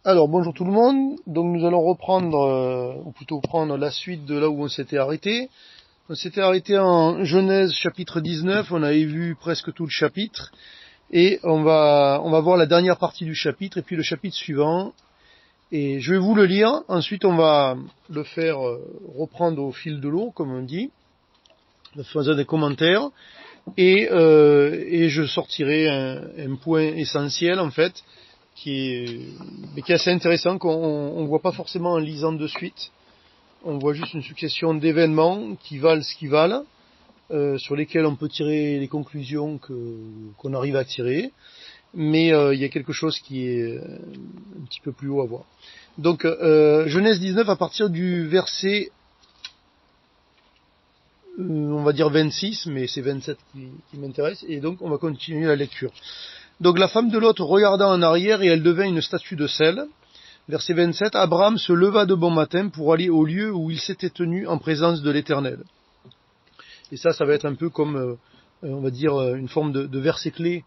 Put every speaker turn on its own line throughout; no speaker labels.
Alors bonjour tout le monde, donc nous allons reprendre, ou plutôt prendre la suite de là où on s'était arrêté. On s'était arrêté en Genèse chapitre 19, on avait vu presque tout le chapitre, et on va voir la dernière partie du chapitre, et puis le chapitre suivant, et je vais vous le lire, ensuite on va le faire reprendre au fil de l'eau, comme on dit, en faisant des commentaires, et je sortirai un point essentiel en fait, qui est assez intéressant, qu'on voit pas forcément en lisant de suite. On voit juste une succession d'événements qui valent ce qu'ils valent, sur lesquels on peut tirer les conclusions qu'on arrive à tirer, mais il y a quelque chose qui est un petit peu plus haut à voir. Donc Genèse 19 à partir du verset on va dire 26, mais c'est 27 qui m'intéresse, et donc on va continuer la lecture. Donc la femme de Lot regarda en arrière et elle devint une statue de sel. Verset 27, Abraham se leva de bon matin pour aller au lieu où il s'était tenu en présence de l'Éternel. Et ça va être un peu comme, on va dire, une forme de verset clé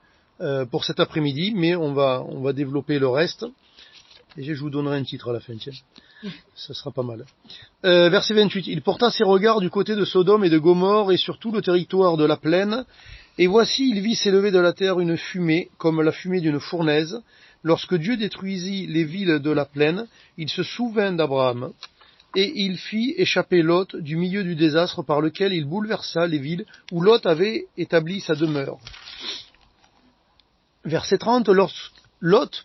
pour cet après-midi, mais on va développer le reste. Et je vous donnerai un titre à la fin, tiens. Ça sera pas mal. Verset 28, il porta ses regards du côté de Sodome et de Gomorrhe et sur tout le territoire de la plaine. Et voici, il vit s'élever de la terre une fumée, comme la fumée d'une fournaise. Lorsque Dieu détruisit les villes de la plaine, il se souvint d'Abraham, et il fit échapper Lot du milieu du désastre par lequel il bouleversa les villes où Lot avait établi sa demeure. Verset 30, Lot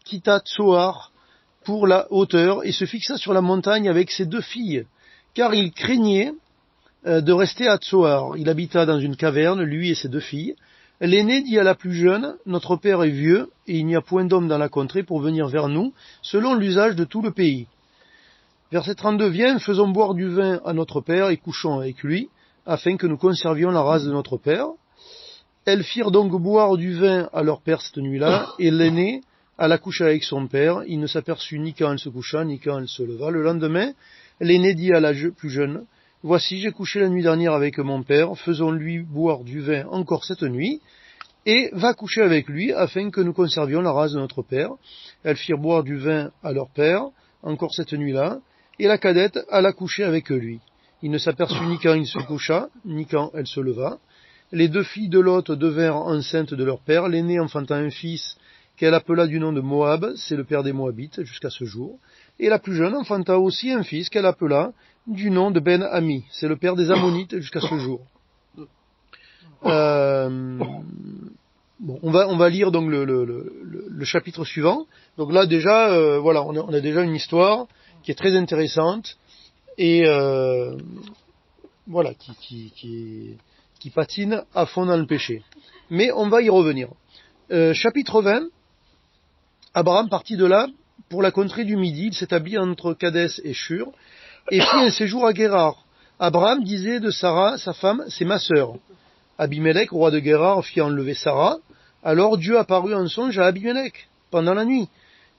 quitta Tsoar pour la hauteur et se fixa sur la montagne avec ses 2 filles, car il craignait de rester à Tsoar. Il habita dans une caverne, lui et ses 2 filles. L'aîné dit à la plus jeune, notre père est vieux, et il n'y a point d'homme dans la contrée pour venir vers nous, selon l'usage de tout le pays. Verset 32, viens, faisons boire du vin à notre père, et couchons avec lui, afin que nous conservions la race de notre père. Elles firent donc boire du vin à leur père cette nuit-là, et l'aîné alla coucher avec son père. Il ne s'aperçut ni quand elle se coucha, ni quand elle se leva. Le lendemain, l'aîné dit à la plus jeune, voici, j'ai couché la nuit dernière avec mon père, faisons-lui boire du vin encore cette nuit, et va coucher avec lui, afin que nous conservions la race de notre père. Elles firent boire du vin à leur père, encore cette nuit-là, et la cadette alla coucher avec lui. Il ne s'aperçut ni quand il se coucha, ni quand elle se leva. Les 2 filles de Lot devinrent enceintes de leur père, l'aînée enfanta un fils qu'elle appela du nom de Moab, c'est le père des Moabites jusqu'à ce jour, et la plus jeune enfanta aussi un fils qu'elle appela du nom de Ben-Ami, c'est le père des Ammonites jusqu'à ce jour. Bon, on va lire donc le chapitre suivant. Donc là déjà, voilà, on a déjà une histoire qui est très intéressante et voilà, qui patine à fond dans le péché. Mais on va y revenir. Chapitre 20. Abraham partit de là pour la contrée du Midi, il s'établit entre Kadès et Shur, et fit un séjour à Guérar. Abraham disait de Sarah, sa femme, c'est ma sœur. Abimelech, roi de Guérar, fit enlever Sarah. Alors Dieu apparut en songe à Abimelech pendant la nuit,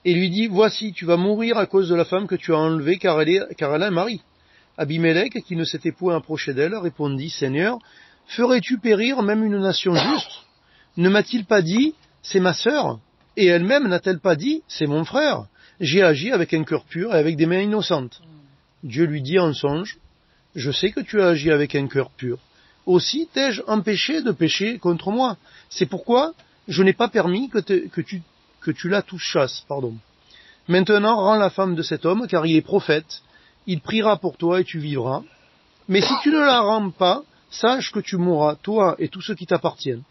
et lui dit, voici, tu vas mourir à cause de la femme que tu as enlevée, car elle a un mari. Abimelech, qui ne s'était point approché d'elle, répondit, Seigneur, ferais-tu périr même une nation juste? Ne m'a-t-il pas dit, c'est ma sœur? Et elle-même n'a-t-elle pas dit, c'est mon frère? J'ai agi avec un cœur pur et avec des mains innocentes. Dieu lui dit en songe, je sais que tu as agi avec un cœur pur. Aussi t'ai-je empêché de pécher contre moi. C'est pourquoi je n'ai pas permis que tu la touchasses. Maintenant, rends la femme de cet homme, car il est prophète. Il priera pour toi et tu vivras. Mais si tu ne la rends pas, sache que tu mourras, toi et tous ceux qui t'appartiennent.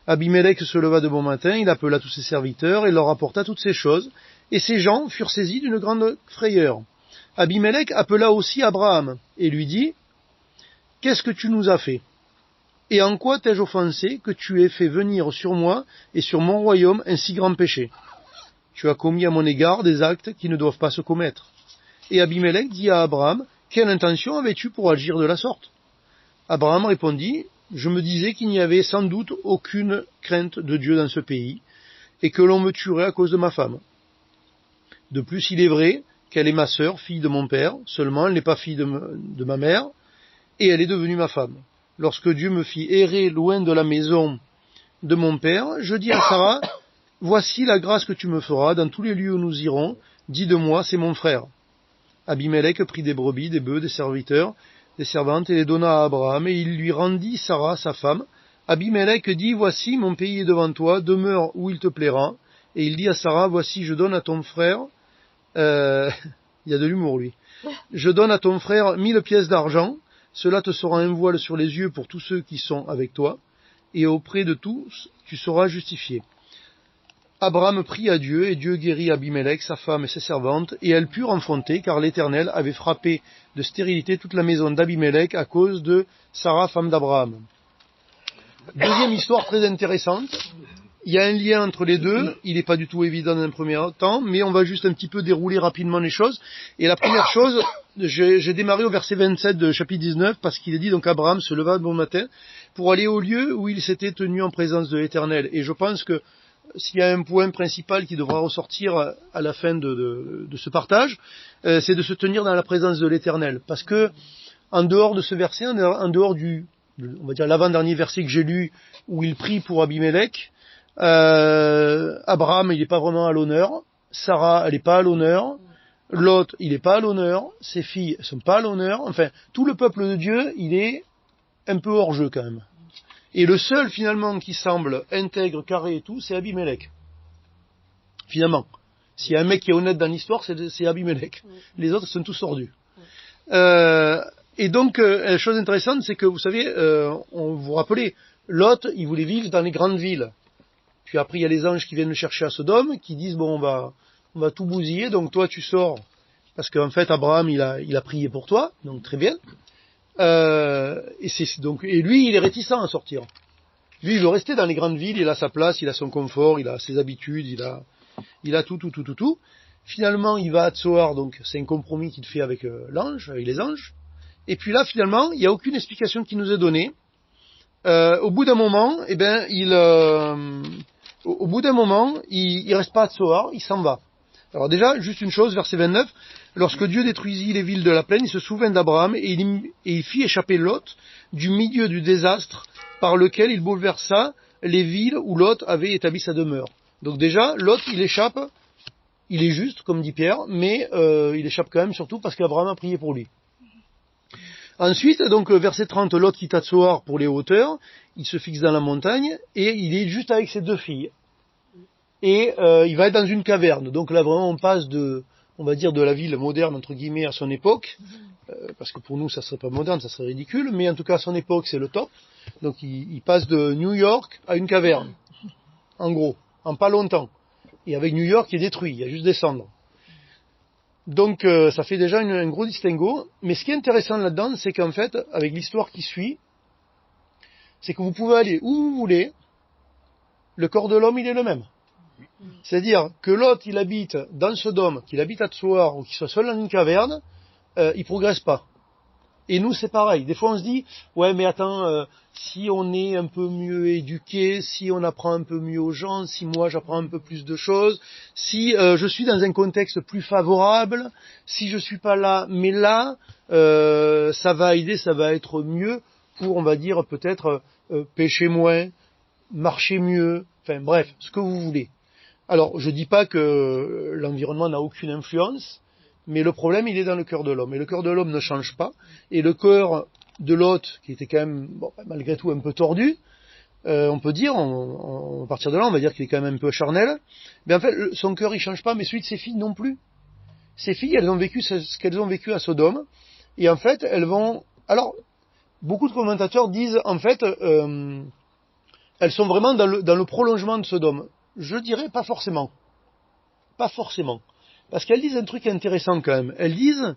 Abimelech se leva de bon matin, il appela tous ses serviteurs et leur rapporta toutes ces choses, et ces gens furent saisis d'une grande frayeur. Abimelech appela aussi Abraham, et lui dit, « Qu'est-ce que tu nous as fait? Et en quoi t'ai-je offensé que tu aies fait venir sur moi et sur mon royaume un si grand péché? Tu as commis à mon égard des actes qui ne doivent pas se commettre. » Et Abimelech dit à Abraham, « Quelle intention avais-tu pour agir de la sorte? » Abraham répondit, je me disais qu'il n'y avait sans doute aucune crainte de Dieu dans ce pays, et que l'on me tuerait à cause de ma femme. De plus, il est vrai qu'elle est ma sœur, fille de mon père, seulement elle n'est pas fille de ma mère, et elle est devenue ma femme. Lorsque Dieu me fit errer loin de la maison de mon père, je dis à Sarah, voici la grâce que tu me feras, dans tous les lieux où nous irons, dis de moi, c'est mon frère. Abimelech prit des brebis, des bœufs, des serviteurs, des servantes, et les donna à Abraham, et il lui rendit Sarah, sa femme. Abimelech dit, voici, mon pays est devant toi, demeure où il te plaira. Et il dit à Sarah, voici, je donne à ton frère, il y a de l'humour, lui. Je donne à ton frère 1000 pièces d'argent, cela te sera un voile sur les yeux pour tous ceux qui sont avec toi, et auprès de tous, tu seras justifié. Abraham prie à Dieu, et Dieu guérit Abimelech, sa femme et ses servantes, et elles purent enfanter, car l'Éternel avait frappé de stérilité toute la maison d'Abimelech à cause de Sarah, femme d'Abraham. Deuxième histoire très intéressante. Il y a un lien entre les deux, il n'est pas du tout évident dans un premier temps, mais on va juste un petit peu dérouler rapidement les choses. Et la première chose, j'ai démarré au verset 27 de chapitre 19, parce qu'il est dit, donc Abraham se leva de bon matin pour aller au lieu où il s'était tenu en présence de l'Éternel. Et je pense que s'il y a un point principal qui devra ressortir à la fin de ce partage, c'est de se tenir dans la présence de l'Éternel. Parce que, en dehors de ce verset, en dehors on va dire l'avant-dernier verset que j'ai lu, où il prie pour Abimelech, Abraham, il n'est pas vraiment à l'honneur, Sarah, elle n'est pas à l'honneur, Lot, il n'est pas à l'honneur, ses filles, elles sont pas à l'honneur, enfin, tout le peuple de Dieu, il est un peu hors jeu quand même. Et le seul, finalement, qui semble intègre, carré et tout, c'est Abimelech. Finalement. S'il y a un mec qui est honnête dans l'histoire, c'est Abimelech. Les autres sont tous tordus. Et donc, la chose intéressante, c'est que, vous savez, on vous rappelez, Lot, il voulait vivre dans les grandes villes. Puis après, il y a les anges qui viennent le chercher à Sodome, qui disent, bon, on va tout bousiller, donc toi, tu sors. Parce qu'en fait, Abraham, il a prié pour toi, donc très bien. Et lui, il est réticent à sortir. Lui, il veut rester dans les grandes villes, il a sa place, il a son confort, il a ses habitudes, il a tout. Finalement, il va à Tsoar, donc c'est un compromis qu'il fait avec avec les anges. Et puis là, finalement, il n'y a aucune explication qui nous est donnée. Au bout d'un moment, il reste pas à Tsoar, il s'en va. Alors déjà, juste une chose, verset 29, lorsque Dieu détruisit les villes de la plaine, il se souvint d'Abraham et il fit échapper Lot du milieu du désastre par lequel il bouleversa les villes où Lot avait établi sa demeure. Donc déjà, Lot, il échappe, il est juste, comme dit Pierre, mais il échappe quand même surtout parce qu'Abraham a prié pour lui. Ensuite, donc verset 30, Lot quitte Tsoar pour les hauteurs, il se fixe dans la montagne et il est juste avec ses 2 filles. Et il va être dans une caverne. Donc là vraiment on passe on va dire de la ville moderne entre guillemets à son époque, parce que pour nous ça serait pas moderne, ça serait ridicule, mais en tout cas à son époque c'est le top. Donc il passe de New York à une caverne, en gros, en pas longtemps. Et avec New York qui est détruit, il y a juste des cendres. Donc ça fait déjà un gros distinguo. Mais ce qui est intéressant là-dedans, c'est qu'en fait, avec l'histoire qui suit, c'est que vous pouvez aller où vous voulez, le corps de l'homme il est le même. C'est-à-dire que l'autre, il habite dans Sodome, qu'il habite à Tsoar ou qu'il soit seul dans une caverne, il progresse pas. Et nous, c'est pareil. Des fois, on se dit, ouais, mais attends, si on est un peu mieux éduqué, si on apprend un peu mieux aux gens, si moi j'apprends un peu plus de choses, si je suis dans un contexte plus favorable, si je suis pas là, mais là, ça va aider, ça va être mieux pour, on va dire, peut-être pêcher moins, marcher mieux, enfin bref, ce que vous voulez. Alors, je dis pas que l'environnement n'a aucune influence, mais le problème, il est dans le cœur de l'homme. Et le cœur de l'homme ne change pas. Et le cœur de Lot, qui était quand même, bon, malgré tout, un peu tordu, on peut dire, à partir de là, on va dire qu'il est quand même un peu charnel. Mais en fait, son cœur, il change pas, mais celui de ses filles non plus. Ses filles, elles ont vécu ce qu'elles ont vécu à Sodome. Et en fait, elles vont... Alors, beaucoup de commentateurs disent, en fait, elles sont vraiment dans le prolongement de Sodome. Je dirais pas forcément. Pas forcément. Parce qu'elles disent un truc intéressant quand même. Elles disent,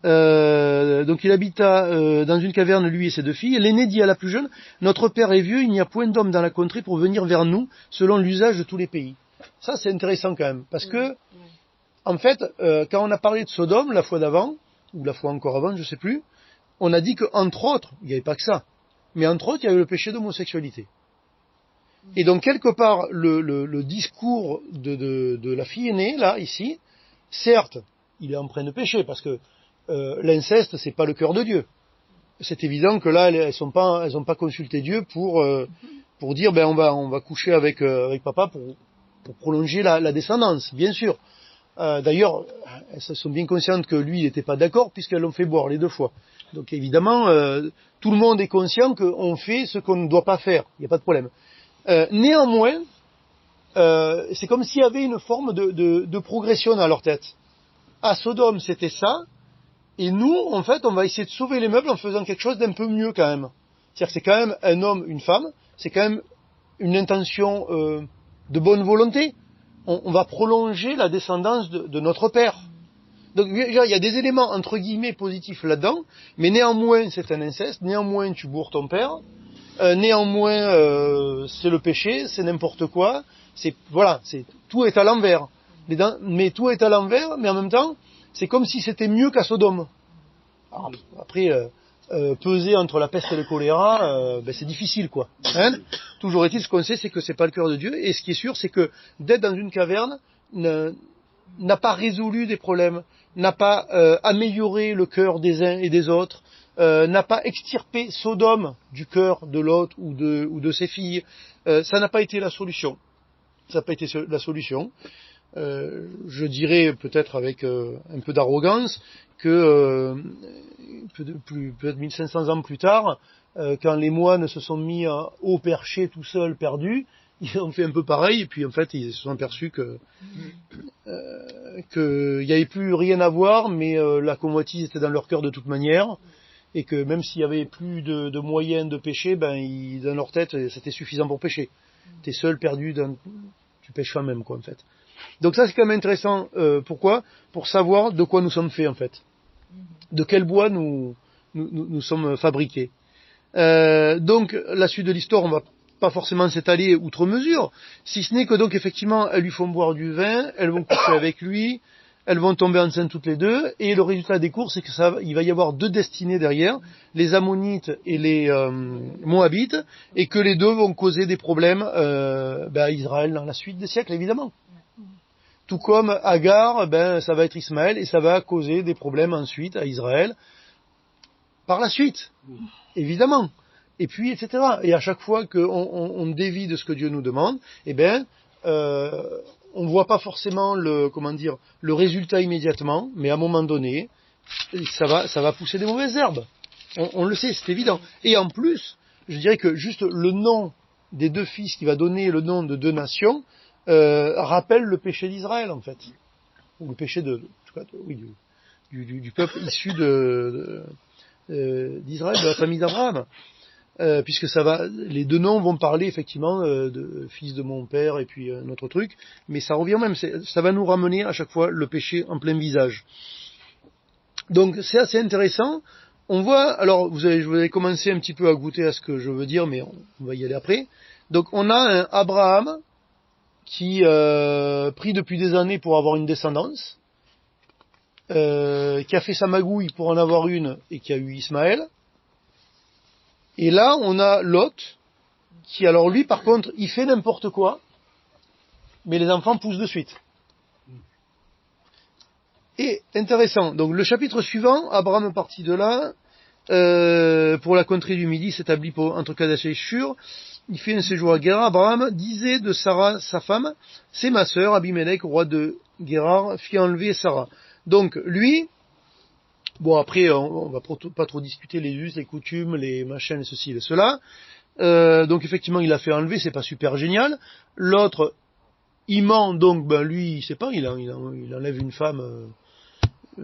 donc il habita dans une caverne, lui et ses 2 filles. L'aîné dit à la plus jeune, notre père est vieux, il n'y a point d'homme dans la contrée pour venir vers nous, selon l'usage de tous les pays. Ça c'est intéressant quand même. Parce que, en fait, quand on a parlé de Sodome la fois d'avant, ou la fois encore avant, je sais plus, on a dit qu'entre autres, il n'y avait pas que ça, mais entre autres, il y avait le péché d'homosexualité. Et donc quelque part le discours de la fille aînée là ici, certes, il est empreint de péché parce que l'inceste c'est pas le cœur de Dieu. C'est évident que là elles ont pas consulté Dieu pour dire ben on va coucher avec papa pour prolonger la descendance, bien sûr. D'ailleurs, elles sont bien conscientes que lui, il n'était pas d'accord, puisqu'elles l'ont fait boire les deux fois. Donc évidemment, tout le monde est conscient qu'on fait ce qu'on ne doit pas faire, il n'y a pas de problème. Néanmoins, c'est comme s'il y avait une forme de progression dans leur tête. À Sodome, c'était ça, et nous, en fait, on va essayer de sauver les meubles en faisant quelque chose d'un peu mieux quand même. C'est-à-dire que c'est quand même un homme, une femme, c'est quand même une intention de bonne volonté. On va prolonger la descendance de notre père. Donc il y a des éléments entre guillemets positifs là-dedans, mais néanmoins c'est un inceste, néanmoins tu bourres ton père, néanmoins c'est le péché, c'est n'importe quoi, tout est à l'envers. Mais tout est à l'envers, mais en même temps c'est comme si c'était mieux qu'à Sodome. Alors, après peser entre la peste et le choléra, c'est difficile quoi. Hein. Toujours est-il, ce qu'on sait, c'est que c'est pas le cœur de Dieu, et ce qui est sûr, c'est que d'être dans une caverne n'a pas résolu des problèmes, n'a pas amélioré le cœur des uns et des autres, n'a pas extirpé Sodome du cœur de Lot ou de ses filles. Ça n'a pas été la solution. Ça n'a pas été la solution. Je dirais peut-être avec un peu d'arrogance que peut-être 1500 ans plus tard, quand les moines se sont mis au perché tout seuls, perdus, ils ont fait un peu pareil, et puis en fait ils se sont aperçus qu'il n'y avait plus rien à voir, mais la convoitise était dans leur cœur de toute manière, et que même s'il y avait plus de moyens de pécher, dans leur tête c'était suffisant pour pécher. T'es seul, perdu, tu pêches toi-même quoi en fait. Donc ça c'est quand même intéressant. Pourquoi ? Pour savoir de quoi nous sommes faits en fait. De quel bois nous sommes fabriqués. Donc la suite de l'histoire, on va pas forcément s'étaler outre mesure, si ce n'est que donc effectivement elles lui font boire du vin, elles vont coucher avec lui, elles vont tomber enceintes toutes les deux, et le résultat des courses c'est que il va y avoir deux destinées derrière, les Ammonites et les Moabites, et que les deux vont causer des problèmes à Israël dans la suite des siècles évidemment. Tout comme Agar, ça va être Ismaël, et ça va causer des problèmes ensuite à Israël par la suite, évidemment. Et puis, etc. Et à chaque fois qu'on dévie de ce que Dieu nous demande, on ne voit pas forcément le résultat immédiatement, mais à un moment donné, ça va pousser des mauvaises herbes. On le sait, c'est évident. Et en plus, je dirais que juste le nom des deux fils qui va donner le nom de deux nations rappelle le péché d'Israël, en fait. Ou le péché du peuple issu d'Israël, de la famille d'Abraham. Puisque les deux noms vont parler effectivement de fils de mon père et puis un autre truc, mais ça revient même, ça va nous ramener à chaque fois le péché en plein visage. Donc c'est assez intéressant. On voit, alors vous avez commencé un petit peu à goûter à ce que je veux dire, mais on va y aller après. Donc on a un Abraham qui prie depuis des années pour avoir une descendance, qui a fait sa magouille pour en avoir une et qui a eu Ismaël. Et là, on a Lot, qui alors lui, par contre, il fait n'importe quoi, mais les enfants poussent de suite. Et intéressant, donc le chapitre suivant, Abraham partit de là, pour la contrée du Midi, s'établit entre Kadesh et Shur, il fait un séjour à Guérar. Abraham disait de Sarah, sa femme, c'est ma sœur, Abimelech, roi de Guérar, fit enlever Sarah. Donc lui, bon après on va pas trop discuter les us, les coutumes, les machins, ceci et cela. Donc effectivement il a fait enlever, c'est pas super génial. L'autre, il ment, donc lui il sait pas, il enlève une femme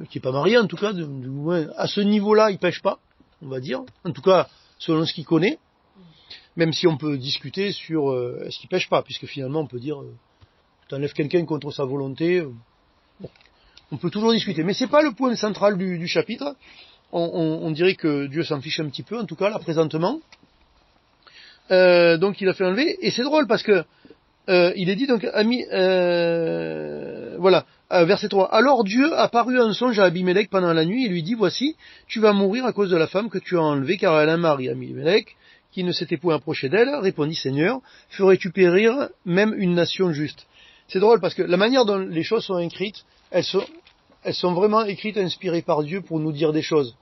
qui est pas mariée en tout cas, du moins à ce niveau-là il pêche pas, on va dire. En tout cas selon ce qu'il connaît. Même si on peut discuter sur est-ce qu'il pêche pas, puisque finalement on peut dire tu enlèves quelqu'un contre sa volonté. Bon. On peut toujours discuter, mais c'est pas le point central du chapitre. On dirait que Dieu s'en fiche un petit peu, en tout cas là présentement. Donc il a fait enlever, et c'est drôle parce que il est dit donc verset 3. Alors Dieu apparut en songe à Abimelech pendant la nuit et lui dit voici, tu vas mourir à cause de la femme que tu as enlevée, car elle a un mari. Abimelech, qui ne s'était point approché d'elle, répondit Seigneur, ferais-tu périr même une nation juste? C'est drôle parce que la manière dont les choses sont écrites, elles sont vraiment écrites, inspirées par Dieu pour nous dire des choses.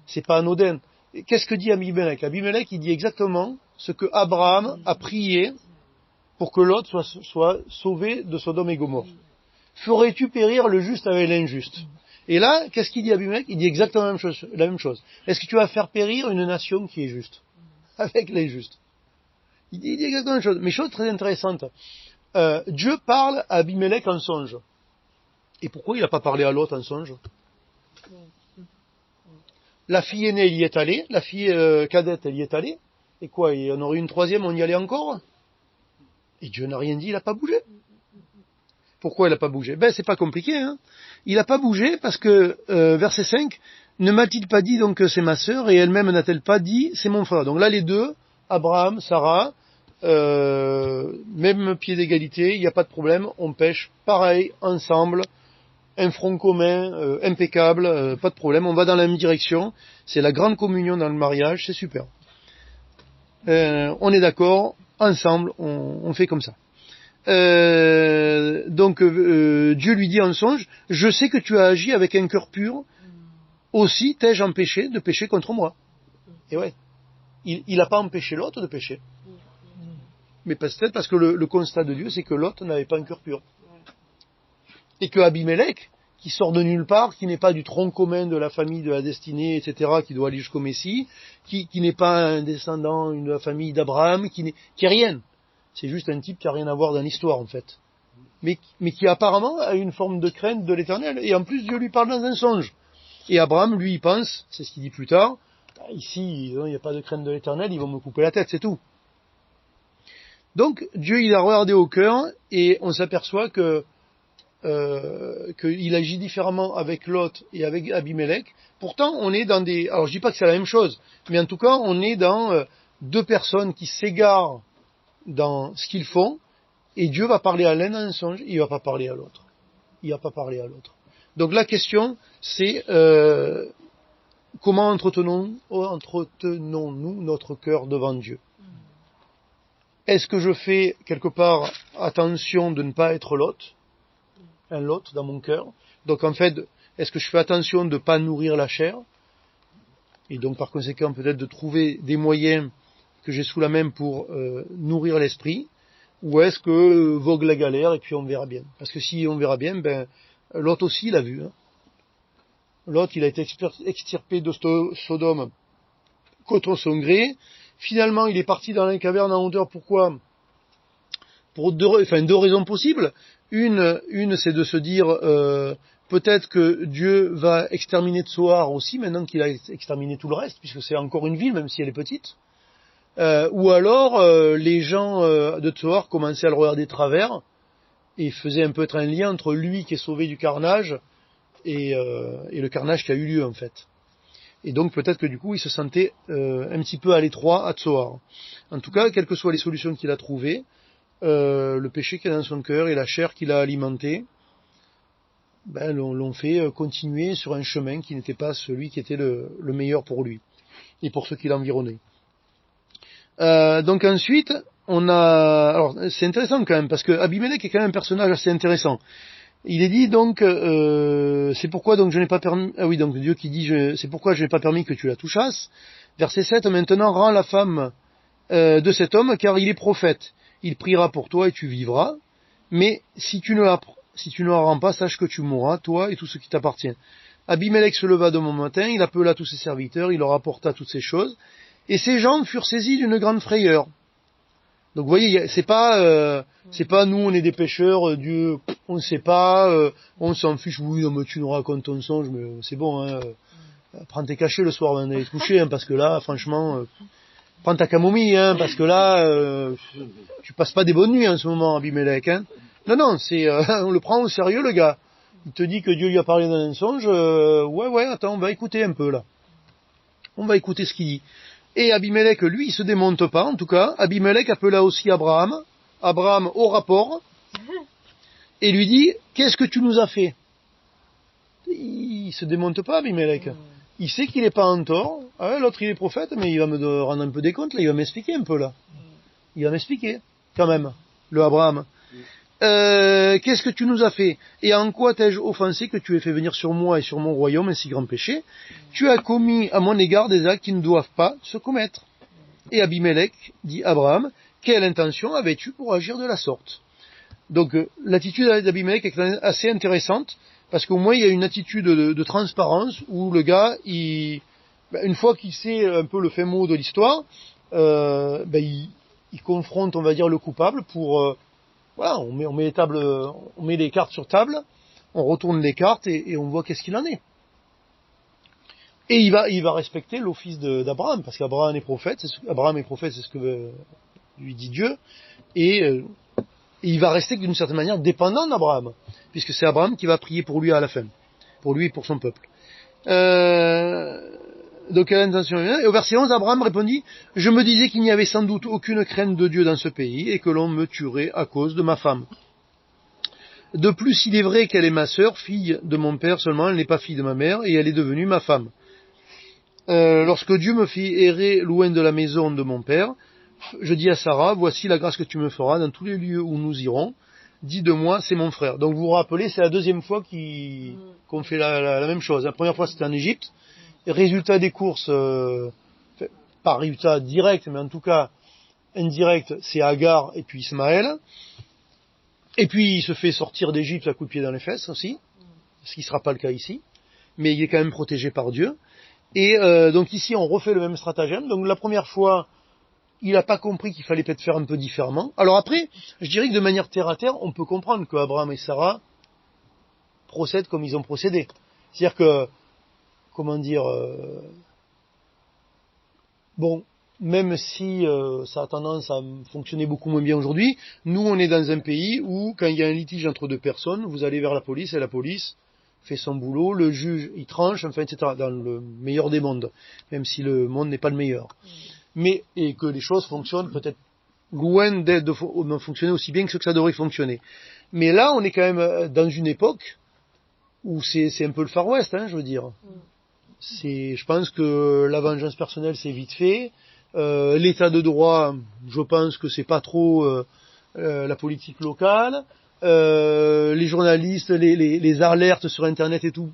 C'est pas anodin. Qu'est-ce que dit Abimelech? Abimelech, il dit exactement ce que Abraham a prié pour que Lot soit sauvé de Sodome et Gomorrhe. Ferais-tu périr le juste avec l'injuste? Et là, qu'est-ce qu'il dit Abimelech? Il dit exactement la même chose. Est-ce que tu vas faire périr une nation qui est juste avec l'injuste? Il dit exactement la même chose. Mais chose très intéressante, Dieu parle à Abimelech en songe. Et pourquoi il n'a pas parlé à Lot en songe? La fille aînée, elle y est allée, la fille cadette, elle y est allée. Et quoi, il y en aurait une troisième, on y allait encore? Et Dieu n'a rien dit, il n'a pas bougé. Pourquoi il n'a pas bougé? Ben, c'est pas compliqué, hein. Il n'a pas bougé parce que, verset 5, ne m'a-t-il pas dit donc que c'est ma sœur, et elle-même n'a-t-elle pas dit c'est mon frère? Donc là, les deux, Abraham, Sarah, même pied d'égalité, il n'y a pas de problème, on pêche pareil, ensemble, un front commun, impeccable, pas de problème, on va dans la même direction, c'est la grande communion dans le mariage, c'est super. On est d'accord, ensemble, on fait comme ça. Donc Dieu lui dit en songe, je sais que tu as agi avec un cœur pur, aussi t'ai-je empêché de pécher contre moi. Et ouais, il n'a pas empêché l'autre de pécher. Mais peut-être parce que le constat de Dieu, c'est que l'autre n'avait pas un cœur pur. Et que Abimelech, qui sort de nulle part, qui n'est pas du tronc commun de la famille de la destinée, etc., qui doit aller jusqu'au Messie, qui n'est pas un descendant de la famille d'Abraham, qui est rien. C'est juste un type qui n'a rien à voir dans l'histoire, en fait. Mais qui apparemment a une forme de crainte de l'Éternel. Et en plus, Dieu lui parle dans un songe. Et Abraham, lui, il pense, c'est ce qu'il dit plus tard, ici, il n'y a pas de crainte de l'Éternel, ils vont me couper la tête, c'est tout. Donc, Dieu, il a regardé au cœur, et on s'aperçoit qu'il agit différemment avec Lot et avec Abimelech. Pourtant, on est dans des... Alors, je dis pas que c'est la même chose, mais en tout cas, on est dans deux personnes qui s'égarent dans ce qu'ils font, et Dieu va parler à l'un dans un songe, il va pas parler à l'autre. Il va pas parler à l'autre. Donc la question, c'est comment entretenons-nous notre cœur devant Dieu? Est-ce que je fais quelque part attention de ne pas être Lot, un Lot dans mon cœur? Donc en fait, est-ce que je fais attention de ne pas nourrir la chair? Et donc par conséquent peut-être de trouver des moyens que j'ai sous la main pour nourrir l'esprit? Ou est-ce que vogue la galère et puis on verra bien? Parce que si on verra bien, ben Lot aussi il a vu. Hein. Lot il a été extirpé de Sodome contre son gré. Finalement il est parti dans la caverne en hauteur. Pourquoi? Pour deux raisons possibles. Une c'est de se dire peut-être que Dieu va exterminer Tsoar aussi maintenant qu'il a exterminé tout le reste, puisque c'est encore une ville même si elle est petite. Ou alors les gens de Tsoar commençaient à le regarder de travers et faisaient un peu être un lien entre lui qui est sauvé du carnage et le carnage qui a eu lieu en fait. Et donc peut-être que du coup il se sentait un petit peu à l'étroit à Tsoar. En tout cas, quelles que soient les solutions qu'il a trouvées, le péché qui est dans son cœur et la chair qu'il a alimentée, ben, l'ont fait continuer sur un chemin qui n'était pas celui qui était le meilleur pour lui et pour ceux qui l'environnaient. Donc ensuite, on a... Alors c'est intéressant quand même, parce que Abimelech est quand même un personnage assez intéressant. Il est dit donc, c'est pourquoi donc je n'ai pas permis... Ah oui, donc Dieu qui dit, c'est pourquoi je n'ai pas permis que tu la touchasses. Verset 7, maintenant rends la femme de cet homme, car il est prophète. Il priera pour toi et tu vivras. Mais si tu ne la rends pas, sache que tu mourras, toi et tout ce qui t'appartient. Abimelech se leva de bon matin, il appela tous ses serviteurs, il leur apporta toutes ces choses. Et ces gens furent saisis d'une grande frayeur. Donc vous voyez, c'est pas nous on est des pécheurs, Dieu on ne sait pas, on s'en fiche, oui non mais tu nous racontes ton songe, mais c'est bon, hein, prends tes cachets le soir avant d'aller te coucher, hein, parce que là franchement, prends ta camomille, hein, parce que là tu passes pas des bonnes nuits en ce moment, Abimelech, hein. Non, c'est on le prend au sérieux le gars. Il te dit que Dieu lui a parlé dans un songe, ouais, attends, on va écouter un peu là. On va écouter ce qu'il dit. Et Abimelech, lui, il se démonte pas, en tout cas. Abimelech appela aussi Abraham au rapport, et lui dit, qu'est-ce que tu nous as fait? Il se démonte pas, Abimelech. Il sait qu'il est pas en tort. Ah, l'autre, il est prophète, mais il va me rendre un peu des comptes, là. Il va m'expliquer un peu, là. Il va m'expliquer, quand même, le Abraham. Qu'est-ce que tu nous as fait? Et en quoi t'ai-je offensé que tu aies fait venir sur moi et sur mon royaume un si grand péché? Tu as commis à mon égard des actes qui ne doivent pas se commettre. Et Abimelech dit Abraham, quelle intention avais-tu pour agir de la sorte? Donc l'attitude d'Abimelech est assez intéressante, parce qu'au moins il y a une attitude de transparence, où le gars, une fois qu'il sait un peu le fin mot de l'histoire, il confronte, on va dire, le coupable pour... voilà, on met les cartes sur table, on retourne les cartes et on voit qu'est-ce qu'il en est. Et il va respecter l'office d'Abraham, parce qu'Abraham est prophète, c'est ce que lui dit Dieu, et il va rester d'une certaine manière dépendant d'Abraham, puisque c'est Abraham qui va prier pour lui à la fin, pour lui et pour son peuple. Donc quelle intention? Et au verset 11, Abraham répondit: je me disais qu'il n'y avait sans doute aucune crainte de Dieu dans ce pays, et que l'on me tuerait à cause de ma femme. De plus, il est vrai qu'elle est ma sœur, fille de mon père seulement, elle n'est pas fille de ma mère, et elle est devenue ma femme. Lorsque Dieu me fit errer loin de la maison de mon père, je dis à Sarah: voici la grâce que tu me feras dans tous les lieux où nous irons. Dis de moi, c'est mon frère. Donc vous vous rappelez, c'est la deuxième fois qu'on fait la même chose. La première fois, c'était en Égypte. Résultat des courses, pas résultat direct, mais en tout cas indirect, c'est Agar et puis Ismaël. Et puis il se fait sortir d'Égypte à coups de pied dans les fesses aussi, ce qui ne sera pas le cas ici. Mais il est quand même protégé par Dieu. Et donc ici, on refait le même stratagème. Donc la première fois, il n'a pas compris qu'il fallait peut-être faire un peu différemment. Alors après, je dirais que de manière terre à terre, on peut comprendre que Abraham et Sarah procèdent comme ils ont procédé. C'est-à-dire que, comment dire, bon, même si ça a tendance à fonctionner beaucoup moins bien aujourd'hui, nous on est dans un pays où, quand il y a un litige entre deux personnes, vous allez vers la police et la police fait son boulot, le juge il tranche, enfin etc. Dans le meilleur des mondes, même si le monde n'est pas le meilleur. Mais, et que les choses fonctionnent peut-être loin de fonctionner aussi bien que ce que ça devrait fonctionner. Mais là, on est quand même dans une époque où c'est un peu le Far West, je veux dire. Je pense que la vengeance personnelle, c'est vite fait. L'état de droit, je pense que c'est pas trop la politique locale. Les journalistes, les alertes sur Internet et tout,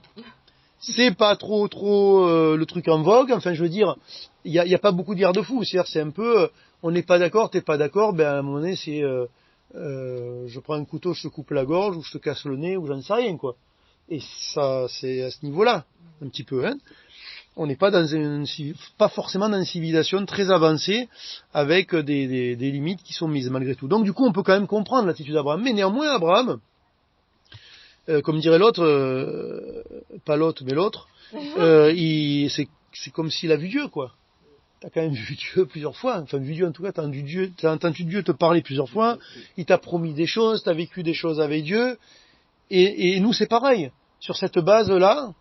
c'est pas trop le truc en vogue. Enfin, je veux dire, il y a pas beaucoup de garde-fous. C'est un peu, on n'est pas d'accord, t'es pas d'accord, ben à un moment donné, c'est, je prends un couteau, je te coupe la gorge, ou je te casse le nez, ou j'en sais rien, quoi. Et ça, c'est à ce niveau-là, un petit peu. On n'est pas pas forcément dans une civilisation très avancée, avec des limites qui sont mises malgré tout. Donc, du coup, on peut quand même comprendre l'attitude d'Abraham. Mais néanmoins, Abraham, comme dirait l'autre, pas l'autre, mais l'autre, c'est comme s'il a vu Dieu, quoi. T'as quand même vu Dieu plusieurs fois, enfin vu Dieu en tout cas, t'as entendu Dieu te parler plusieurs fois, il t'a promis des choses, t'as vécu des choses avec Dieu, et nous c'est pareil. Sur cette base-là,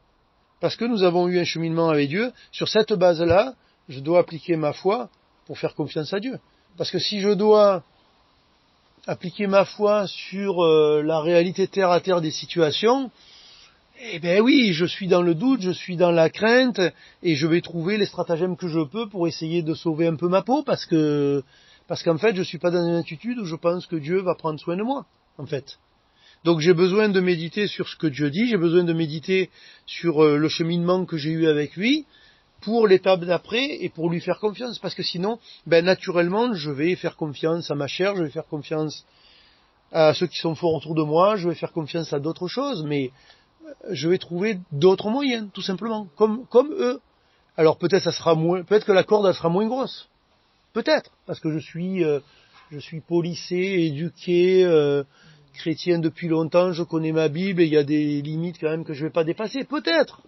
parce que nous avons eu un cheminement avec Dieu, sur cette base-là, je dois appliquer ma foi pour faire confiance à Dieu. Parce que si je dois appliquer ma foi sur la réalité terre à terre des situations, eh ben oui, je suis dans le doute, je suis dans la crainte, et je vais trouver les stratagèmes que je peux pour essayer de sauver un peu ma peau, parce qu'en fait, je suis pas dans une attitude où je pense que Dieu va prendre soin de moi, en fait. Donc j'ai besoin de méditer sur ce que Dieu dit, j'ai besoin de méditer sur le cheminement que j'ai eu avec lui, pour l'étape d'après, et pour lui faire confiance, parce que sinon, naturellement, je vais faire confiance à ma chair, je vais faire confiance à ceux qui sont forts autour de moi, je vais faire confiance à d'autres choses, mais je vais trouver d'autres moyens, tout simplement, comme eux. Alors peut-être peut-être que la corde elle sera moins grosse, peut-être, parce que je suis policé, éduqué, chrétien depuis longtemps, je connais ma Bible et il y a des limites quand même que je vais pas dépasser, peut-être,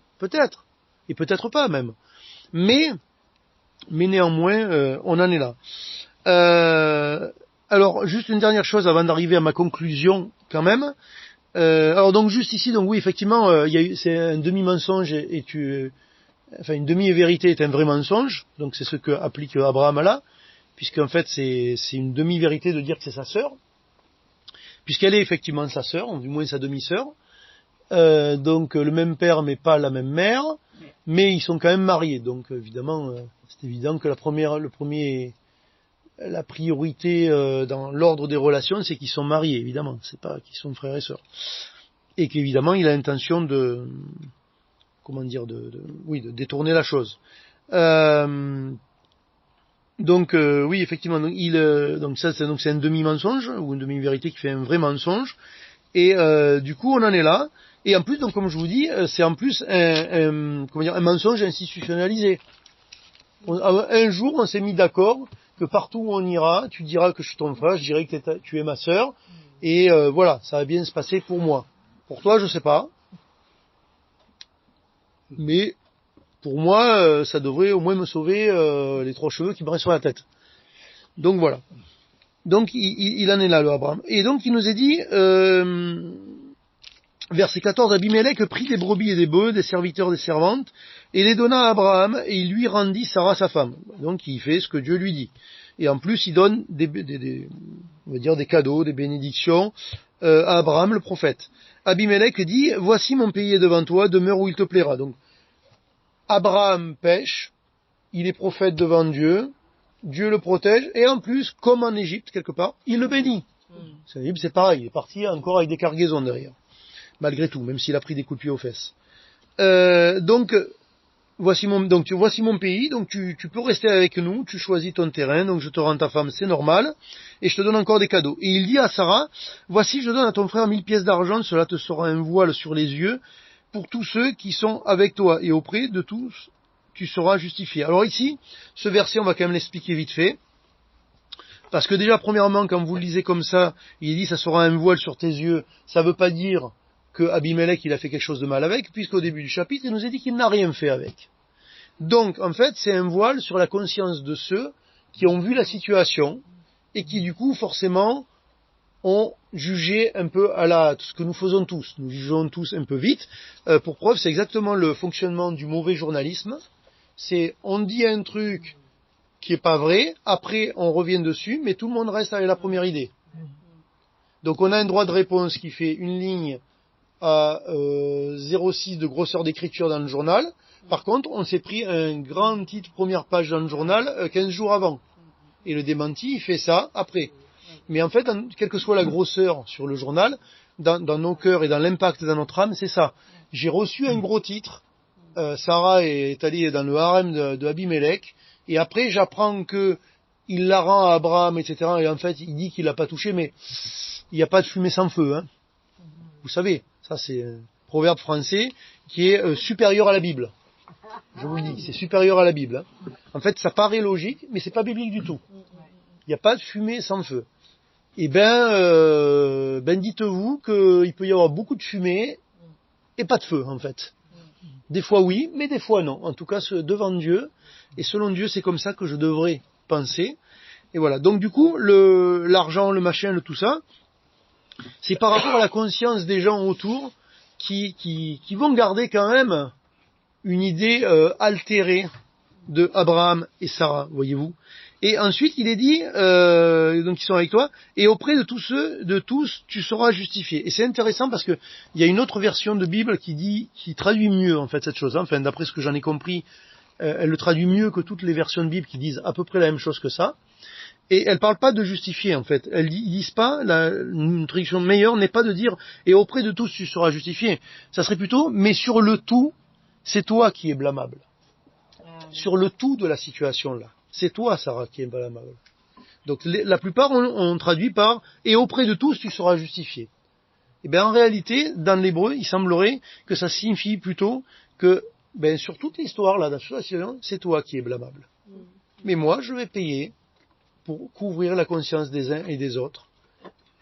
et peut-être pas même. Mais néanmoins, on en est là. Alors juste une dernière chose avant d'arriver à ma conclusion quand même. Alors donc juste ici, donc oui effectivement, c'est un demi-mensonge enfin une demi-vérité est un vrai mensonge, donc c'est ce que applique Abraham là, puisqu'en fait c'est une demi-vérité de dire que c'est sa sœur, puisqu'elle est effectivement sa sœur, ou du moins sa demi-sœur, donc le même père mais pas la même mère, mais ils sont quand même mariés, donc évidemment c'est évident que la priorité dans l'ordre des relations, c'est qu'ils sont mariés, évidemment, c'est pas qu'ils sont frères et sœurs. Et qu'évidemment, il a l'intention de détourner la chose. Donc oui, effectivement, donc ça c'est un demi-mensonge ou une demi-vérité qui fait un vrai mensonge. Et du coup, on en est là. Et en plus, donc comme je vous dis, c'est en plus un mensonge institutionnalisé. Un jour, on s'est mis d'accord que partout où on ira, tu diras que je suis ton frère, je dirai que tu es ma sœur, et voilà, ça va bien se passer pour moi. Pour toi, je sais pas, mais pour moi, ça devrait au moins me sauver les 3 cheveux qui me restent sur la tête. Donc voilà. Donc il en est là, le Abraham. Et donc il nous est dit, verset 14, Abimelech prit des brebis et des bœufs, des serviteurs, des servantes, et les donna à Abraham, et il lui rendit Sarah sa femme. Donc il fait ce que Dieu lui dit. Et en plus, il donne on va dire des cadeaux, des bénédictions à Abraham, le prophète. Abimelech dit, voici mon pays est devant toi, demeure où il te plaira. Donc Abraham pêche, il est prophète devant Dieu, Dieu le protège, et en plus, comme en Égypte, quelque part, il le bénit. C'est pareil, il est parti encore avec des cargaisons derrière. Malgré tout, même s'il a pris des coups de pied aux fesses. Donc, voici mon pays, donc tu peux rester avec nous, tu choisis ton terrain, donc je te rends ta femme, c'est normal, et je te donne encore des cadeaux. Et il dit à Sarah, voici je donne à ton frère 1000 pièces d'argent, cela te sera un voile sur les yeux, pour tous ceux qui sont avec toi, et auprès de tous, tu seras justifié. Alors ici, ce verset, on va quand même l'expliquer vite fait, parce que déjà, premièrement, quand vous le lisez comme ça, il dit ça sera un voile sur tes yeux, ça veut pas dire que Abimelech il a fait quelque chose de mal avec, puisqu'au début du chapitre, il nous a dit qu'il n'a rien fait avec. Donc, en fait, c'est un voile sur la conscience de ceux qui ont vu la situation, et qui, du coup, forcément, ont jugé un peu ce que nous faisons tous. Nous jugeons tous un peu vite. Pour preuve, c'est exactement le fonctionnement du mauvais journalisme. C'est, on dit un truc qui est pas vrai, après on revient dessus, mais tout le monde reste avec la première idée. Donc on a un droit de réponse qui fait une ligne à 0,6 de grosseur d'écriture dans le journal. Par contre, on s'est pris un grand titre première page dans le journal 15 jours avant. Et le démenti, il fait ça après. Mais en fait, quelle que soit la grosseur sur le journal, dans nos cœurs et dans l'impact dans notre âme, c'est ça. J'ai reçu un gros titre, Sarah est allée dans le harem de Abimelech, et après j'apprends que il la rend à Abraham, etc. Et en fait, il dit qu'il l'a pas touché, mais il n'y a pas de fumée sans feu. Hein. Vous savez, ça c'est un proverbe français qui est supérieur à la Bible. Je vous le dis, c'est supérieur à la Bible. Hein. En fait, ça paraît logique, mais c'est pas biblique du tout. Il n'y a pas de fumée sans feu. Eh ben dites-vous qu'il peut y avoir beaucoup de fumée et pas de feu, en fait. Des fois oui, mais des fois non. En tout cas, devant Dieu, et selon Dieu, c'est comme ça que je devrais penser. Et voilà. Donc du coup, l'argent, le machin, le tout ça, c'est par rapport à la conscience des gens autour qui vont garder quand même une idée altérée de Abraham et Sarah, voyez-vous. Et ensuite, il est dit, donc ils sont avec toi, et auprès de tous, tu seras justifié. Et c'est intéressant parce que il y a une autre version de Bible qui traduit mieux en fait cette chose. Enfin, d'après ce que j'en ai compris, elle le traduit mieux que toutes les versions de Bible qui disent à peu près la même chose que ça. Et elle parle pas de justifier en fait. Ils disent pas, une traduction meilleure n'est pas de dire et auprès de tous tu seras justifié. Ça serait plutôt, mais sur le tout, c'est toi qui es blâmable. Sur le tout de la situation là. C'est toi, Sarah, qui est blâmable. Donc la plupart on traduit par et auprès de tous tu seras justifié. Et bien en réalité, dans l'hébreu, il semblerait que ça signifie plutôt que sur toute l'histoire là, c'est toi qui es blâmable. Mais moi, je vais payer pour couvrir la conscience des uns et des autres.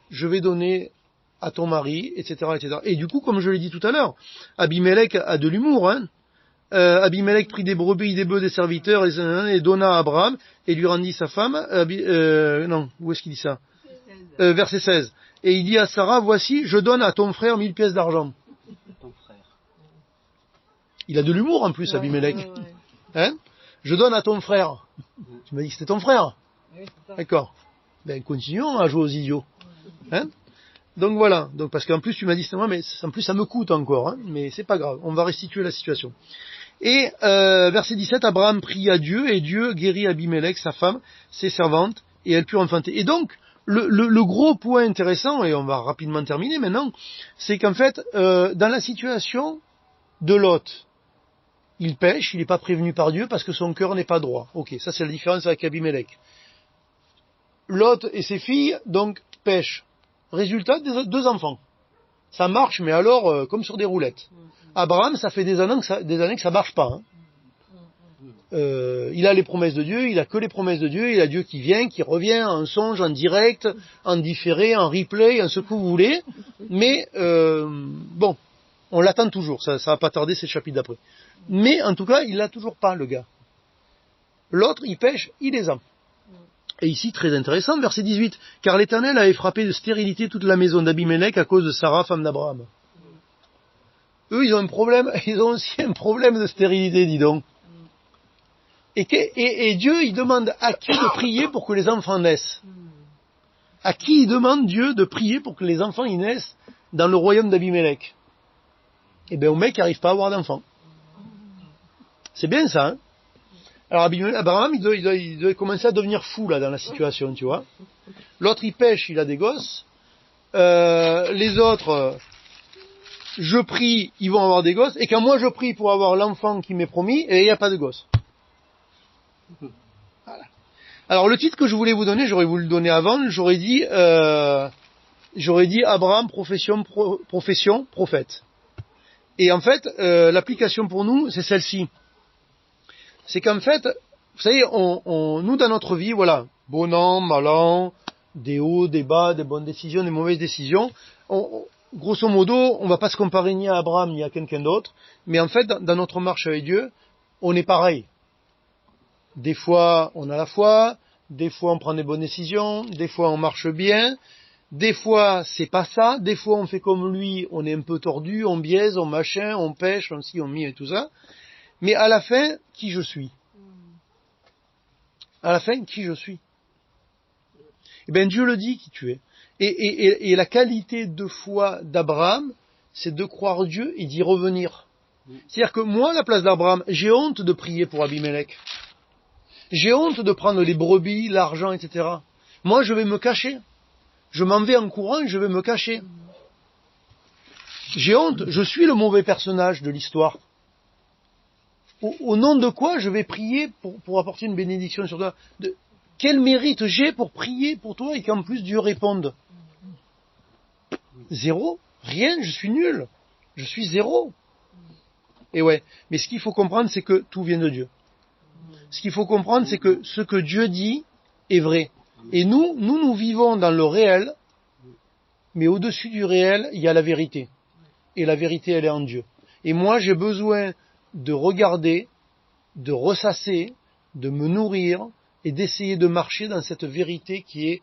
Je vais donner à ton mari, etc., etc. Et du coup, comme je l'ai dit tout à l'heure, Abimelech a de l'humour, hein. Abimelech prit des brebis, des bœufs, des serviteurs, et donna à Abraham, et lui rendit sa femme. Non, où est-ce qu'il dit ça verset 16. Et il dit à Sarah, voici, je donne à ton frère 1000 pièces d'argent. Ton frère. Il a de l'humour en plus, Abimelech. Hein? Je donne à ton frère. Tu m'as dit que c'était ton frère. Oui, d'accord. Continuons à jouer aux idiots. Hein? Donc voilà. Donc parce qu'en plus tu m'as dit c'était moi, mais en plus ça me coûte encore. Hein? Mais c'est pas grave. On va restituer la situation. Et verset 17, Abraham pria à Dieu et Dieu guérit Abimelech, sa femme, ses servantes, et elles purent enfanter. Et donc le gros point intéressant, et on va rapidement terminer maintenant, c'est qu'en fait dans la situation de Lot, il pêche, il n'est pas prévenu par Dieu parce que son cœur n'est pas droit. Ok, ça c'est la différence avec Abimelech. Lot et ses filles, donc, pêchent. Résultat, deux enfants. Ça marche, mais alors, comme sur des roulettes. Abraham, ça fait des années que ça marche pas. Hein. Il a les promesses de Dieu, il a que les promesses de Dieu, il a Dieu qui vient, qui revient, en songe, en direct, en différé, en replay, en ce que vous voulez. Mais, bon, on l'attend toujours, ça va pas tarder, c'est le chapitre d'après. Mais, en tout cas, il l'a toujours pas, le gars. L'autre, il pêche, il les a. Et ici, très intéressant, verset 18. Car l'Éternel avait frappé de stérilité toute la maison d'Abimelech à cause de Sarah, femme d'Abraham. Eux, ils ont aussi un problème de stérilité, dis donc. Et Dieu, il demande à qui de prier pour que les enfants naissent? À qui il demande Dieu de prier pour que les enfants y naissent dans le royaume d'Abimelech? Eh bien, au mec qui n'arrive pas à avoir d'enfants. C'est bien ça, hein? Alors Abraham, il doit commencer à devenir fou là dans la situation, tu vois. L'autre, il pêche, il a des gosses. Les autres, je prie, ils vont avoir des gosses. Et quand moi je prie pour avoir l'enfant qui m'est promis, et il n'y a pas de gosses. Voilà. Alors le titre que je voulais vous donner, j'aurais voulu le donner avant, j'aurais dit Abraham, profession, prophète. Et en fait, l'application pour nous, c'est celle-ci. C'est qu'en fait, vous savez, nous dans notre vie, voilà, bon an, mal an, des hauts, des bas, des bonnes décisions, des mauvaises décisions. Grosso modo, on va pas se comparer ni à Abraham ni à quelqu'un d'autre, mais en fait, dans notre marche avec Dieu, on est pareil. Des fois, on a la foi, des fois, on prend des bonnes décisions, des fois, on marche bien, des fois, c'est pas ça, des fois, on fait comme lui, on est un peu tordu, on biaise, on machin, on pêche, on ci, on mi et tout ça. Mais à la fin, qui je suis? À la fin, qui je suis? Eh bien, Dieu le dit qui tu es. Et la qualité de foi d'Abraham, c'est de croire Dieu et d'y revenir. C'est-à-dire que moi, à la place d'Abraham, j'ai honte de prier pour Abimelech. J'ai honte de prendre les brebis, l'argent, etc. Moi, je vais me cacher. Je m'en vais en courant et je vais me cacher. J'ai honte, je suis le mauvais personnage de l'histoire. Au nom de quoi je vais prier pour apporter une bénédiction sur toi? Quel mérite j'ai pour prier pour toi et qu'en plus Dieu réponde? Zéro, rien, je suis nul. Je suis zéro. Et ouais, mais ce qu'il faut comprendre, c'est que tout vient de Dieu. Ce qu'il faut comprendre, c'est que ce que Dieu dit est vrai. Et nous vivons dans le réel, mais au-dessus du réel, il y a la vérité. Et la vérité, elle est en Dieu. Et moi, j'ai besoin de regarder, de ressasser, de me nourrir et d'essayer de marcher dans cette vérité qui est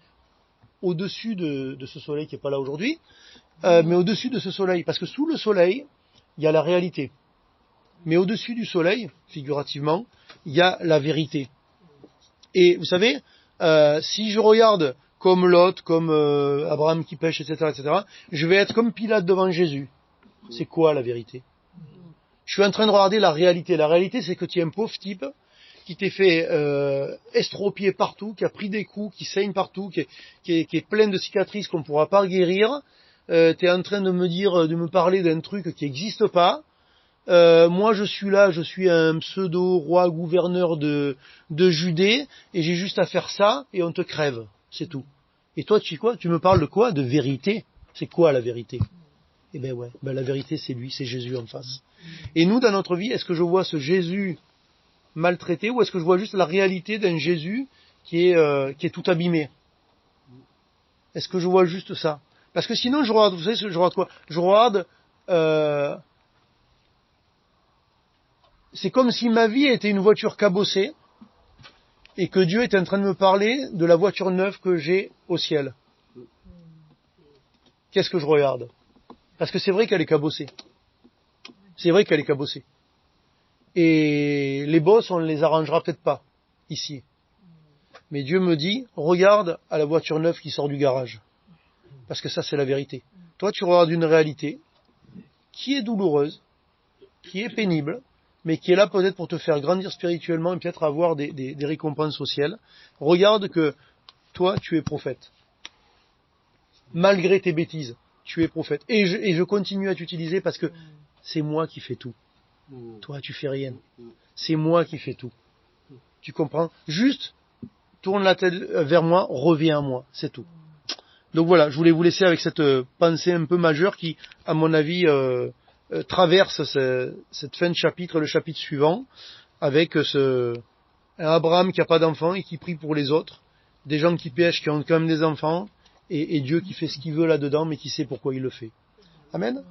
au-dessus de ce soleil qui n'est pas là aujourd'hui, mais au-dessus de ce soleil. Parce que sous le soleil, il y a la réalité. Mais au-dessus du soleil, figurativement, il y a la vérité. Et vous savez, si je regarde comme Lot, comme Abraham qui pêche, etc., je vais être comme Pilate devant Jésus. C'est quoi la vérité? Je suis en train de regarder la réalité. La réalité, c'est que tu es un pauvre type qui t'est fait estropier partout, qui a pris des coups, qui saigne partout, qui est plein de cicatrices qu'on ne pourra pas guérir. Tu es en train de me parler d'un truc qui n'existe pas. Moi, je suis là, je suis un pseudo-roi gouverneur de Judée, et j'ai juste à faire ça, et on te crève. C'est tout. Et toi, tu sais quoi? Tu me parles de quoi? De vérité. C'est quoi la vérité? Eh ben ouais, la vérité c'est lui, c'est Jésus en face. Et nous, dans notre vie, est-ce que je vois ce Jésus maltraité, ou est-ce que je vois juste la réalité d'un Jésus qui est tout abîmé? Est-ce que je vois juste ça? Parce que sinon, je regarde, vous savez, je regarde quoi? Je regarde, c'est comme si ma vie était une voiture cabossée, et que Dieu était en train de me parler de la voiture neuve que j'ai au ciel. Qu'est-ce que je regarde? Parce que c'est vrai qu'elle est cabossée. C'est vrai qu'elle est cabossée. Et les bosses, on ne les arrangera peut-être pas, ici. Mais Dieu me dit, regarde à la voiture neuve qui sort du garage. Parce que ça, c'est la vérité. Toi, tu regardes une réalité qui est douloureuse, qui est pénible, mais qui est là peut-être pour te faire grandir spirituellement et peut-être avoir des récompenses au ciel. Regarde que toi, tu es prophète. Malgré tes bêtises, tu es prophète. Et je continue à t'utiliser parce que c'est moi qui fais tout. Toi, tu fais rien. C'est moi qui fais tout. Tu comprends? Juste, tourne la tête vers moi, reviens à moi. C'est tout. Donc voilà, je voulais vous laisser avec cette pensée un peu majeure qui, à mon avis, traverse cette fin de chapitre, le chapitre suivant, avec un Abraham qui n'a pas d'enfant et qui prie pour les autres, des gens qui pêchent, qui ont quand même des enfants, et Dieu qui fait ce qu'il veut là-dedans, mais qui sait pourquoi il le fait. Amen.